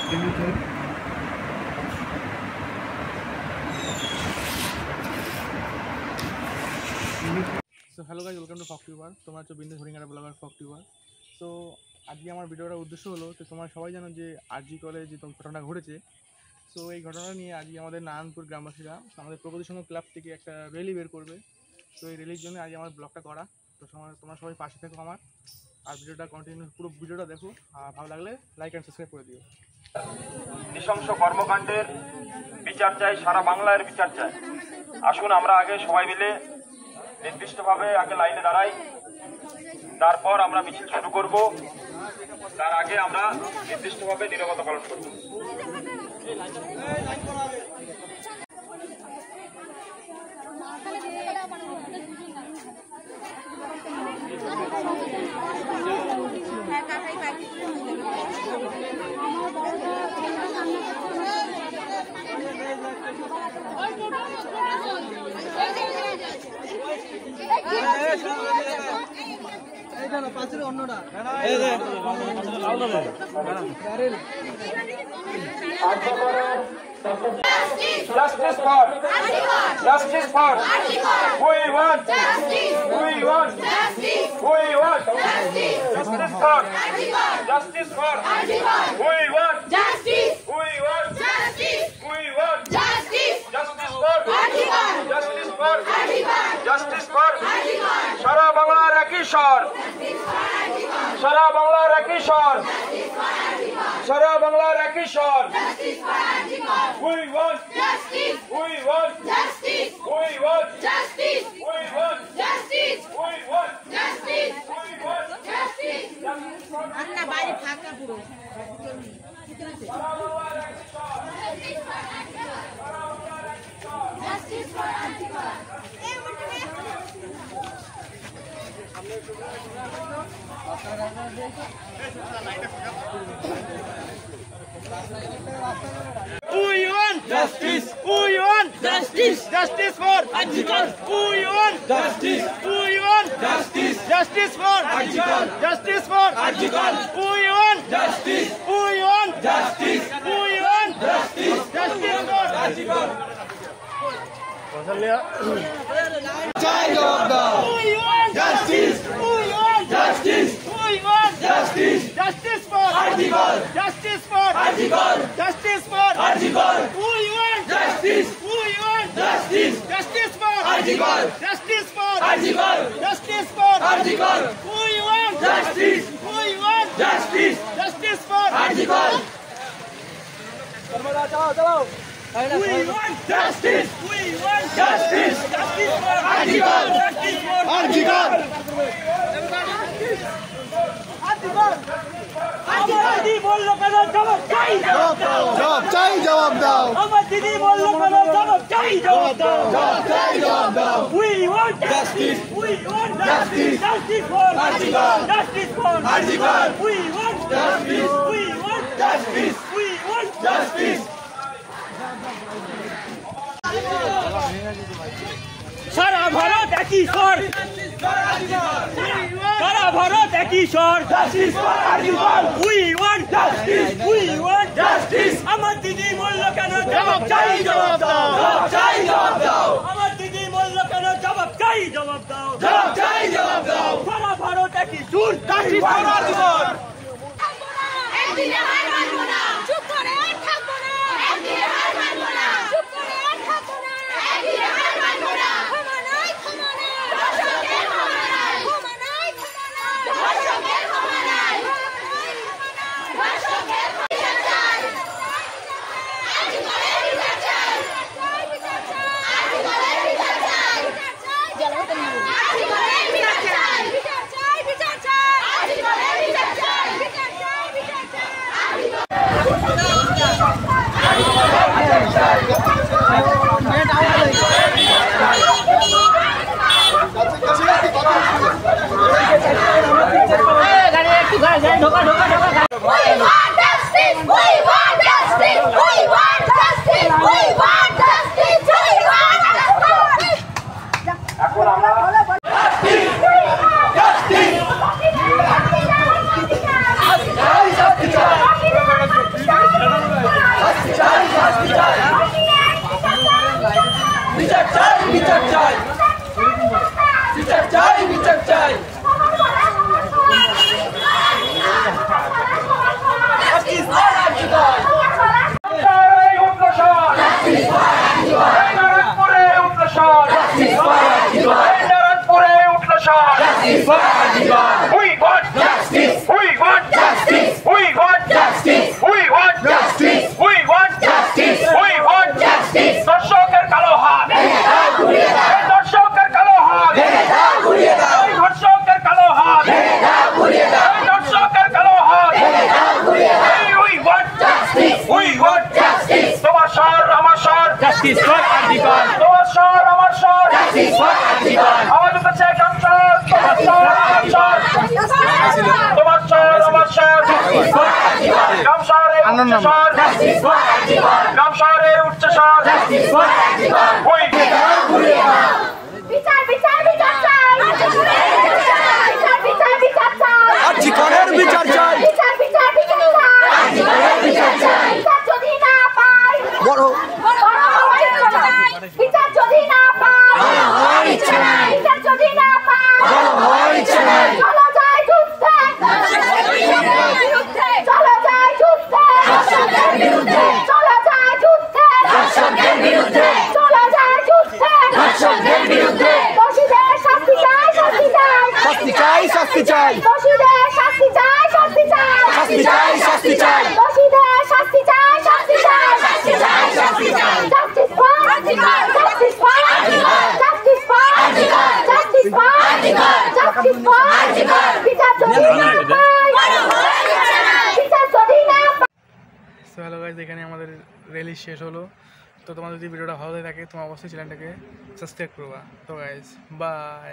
So hello guys, welcome to Folk Tuber. তোমরা হচ্ছে বিন্দু হরিঙ্গারা ব্লগার ফক টিউবার। সো আজকে আমার ভিডিওটার উদ্দেশ্য হলো, তো তোমরা সবাই জানো যে আরজি কলেজ যে ঘটনা ঘটেছে। সো এই ঘটনা নিয়ে আজকে আমাদের নারায়ণপুর গ্রামবাসীরা আমাদের প্রগতি সংঘ ক্লাব থেকে একটা র্যালি বের করবে। তো এই র্যালির জন্য আজকে আমার ব্লগটা করা। তো তোমরা সবাই পাশে থেকো আমার, আর ভিডিওটা কন্টিনিউ পুরো ভিডিওটা দেখো, আর ভালো লাগলে লাইক অ্যান্ড সাবস্ক্রাইব করে দিও। নৃশংস কর্মকাণ্ডের বিচার চাই, সারা বাংলার বিচার চাই। আসুন আমরা আগে সবাই মিলে নির্দিষ্টভাবে আগে লাইনে দাঁড়াই, তারপর আমরা মিছিল শুরু করব। তার আগে আমরা নির্দিষ্টভাবে নীরবতা পালন করব। Justice for justice for we want justice, we want justice, we want justice, justice for justice for we want justice, we want justice, we want justice, justice for justice for justice for সারা বাংলার একই স্বর, সারা বাংলার একই স্বর, সারা বাংলার একই স্বর। We want justice, we want justice, we want justice, we want justice, we want justice, we want justice. আন্না বাইরে ফাঁকা পুরো justice for Antigua. We want justice. We want justice. Justice for Antigua. We want justice. We want justice. Justice for Antigua. Justice for Antigua. We want justice. We want justice. We want justice. Justice for Antigua. We want justice. We want justice. We want justice. Justice for Antigua. Justice for Antigua. Justice for Antigua. We want justice. We want justice. Justice for Antigua. Justice for Antigua. Justice for Antigua. We want justice. We want justice. Justice for Antigua. We want justice. We want justice. Justice for Antigua. Justice for Antigua. আমার দিদি বললো কেন জবাব চাই, জবাব দাও, জবাব চাই, জবাব দাও। আমার দিদি বললো কেন জবাব চাই, জবাব দাও, জবাব চাই, জবাব দাও। We want justice. We want justice. Justice for Antigua. Justice for Antigua. We want justice. We want justice. We want justice. সারা ভারত একই স্বর, সারা ভারত একই স্বর। We want justice, we want justice. আমার দিদি বলল কেন জবাব চাই, জবাব দাও, জবাব চাই, জবাব দাও। আমার দিদি বলল কেন জবাব চাই, জবাব দাও, জবাব চাই, জবাব দাও। সারা ভারত একই সুর, justice for Antigua. একদিনে হার মানবো না, চুপ করে আর থাকবো না। একদিনে হার মানবো না, চুপ করে আর থাকবো না। একদিনে হার মানবো না, ক্ষমা নাই, ক্ষমা নাই, দর্শকের ক্ষমা নাই, ক্ষমা নাই, ক্ষমা নাই, দর্শকের ক্ষমা নাই, দর্শকের বিচার চাই, আর্টিকেলের বিচার চাই, বিচার চাই, আর্টিকেলের বিচার চাই, আর্টিকেলের বিচার চাই, বিচার চাই, বিচার চাই, আর্টিকেলের বিচার চাই, বিচার চাই, বিচার চাই। Justice for Arjikar. We want justice. We want justice. We want justice. We want justice. We want justice. We want justice. দর্শকের কালো হাত ভেঙে দাও ঘুরিয়ে দাও। দর্শকের কালো হাত ভেঙে দাও ঘুরিয়ে দাও। দর্শকের কালো হাত ভেঙে দাও ঘুরিয়ে দাও। দর্শকের কালো হাত ভেঙে দাও ঘুরিয়ে দাও। We want justice. We want justice. তোমার স্বর আমার স্বর justice for Arjikar. তোমার স্বর আমার স্বর justice for Arjikar. আমার কাছে গামছার তোমার স্বর আমার স্বর তোমার স্বর আমার স্বর justice for Arjikar. গামছারে উচ্চ স্বর justice for Arjikar. গামছারে উচ্চ স্বর justice for Arjikar. ওই দাও ঘুরিয়ে দাও। বিচার বিচার বিচার চাই বিচার বিচার বিচার চাই আরজিকরের বিচার চাই বিচার বিচার বিচার চাই আরজিকরের বিচার চাই। বিচার যদি না পাই বড় বিচার যদি না পাই বড় হওয়ার ইচ্ছা নাই। বিচার যদি না পাই বড় হওয়ার ইচ্ছা নাই। চলো যাই যুদ্ধে চলো যাই যুদ্ধে দর্শকদের বিরুদ্ধে চলো যাই যুদ্ধে দর্শকদের বিরুদ্ধে চলো যাই যুদ্ধে দর্শকদের বিরুদ্ধে দোষীদের শাস্তি চাই শাস্তি চাই শাস্তি চাই শাস্তি চাই দোষীদের শাস্তি চাই শাস্তি চাই শাস্তি চাই শাস্তি চাই দোষীদের শাস্তি চাই শাস্তি চাই শাস্তি চাই শাস্তি চাই। Justice for RG Kar justice for RG Kar justice for RG Kar justice for RG Kar justice for RG Kar বিচার যদি না পাই বিচার যদি না পাই। সো হ্যালো গাইজ, এখানে আমাদের র্যালি শেষ হলো। তো তোমার যদি ভিডিওটা ভালো লাগে থাকে তোমার অবশ্যই চ্যানেলটাকে সাবস্ক্রাইব করবা। তো গাইজ বাই।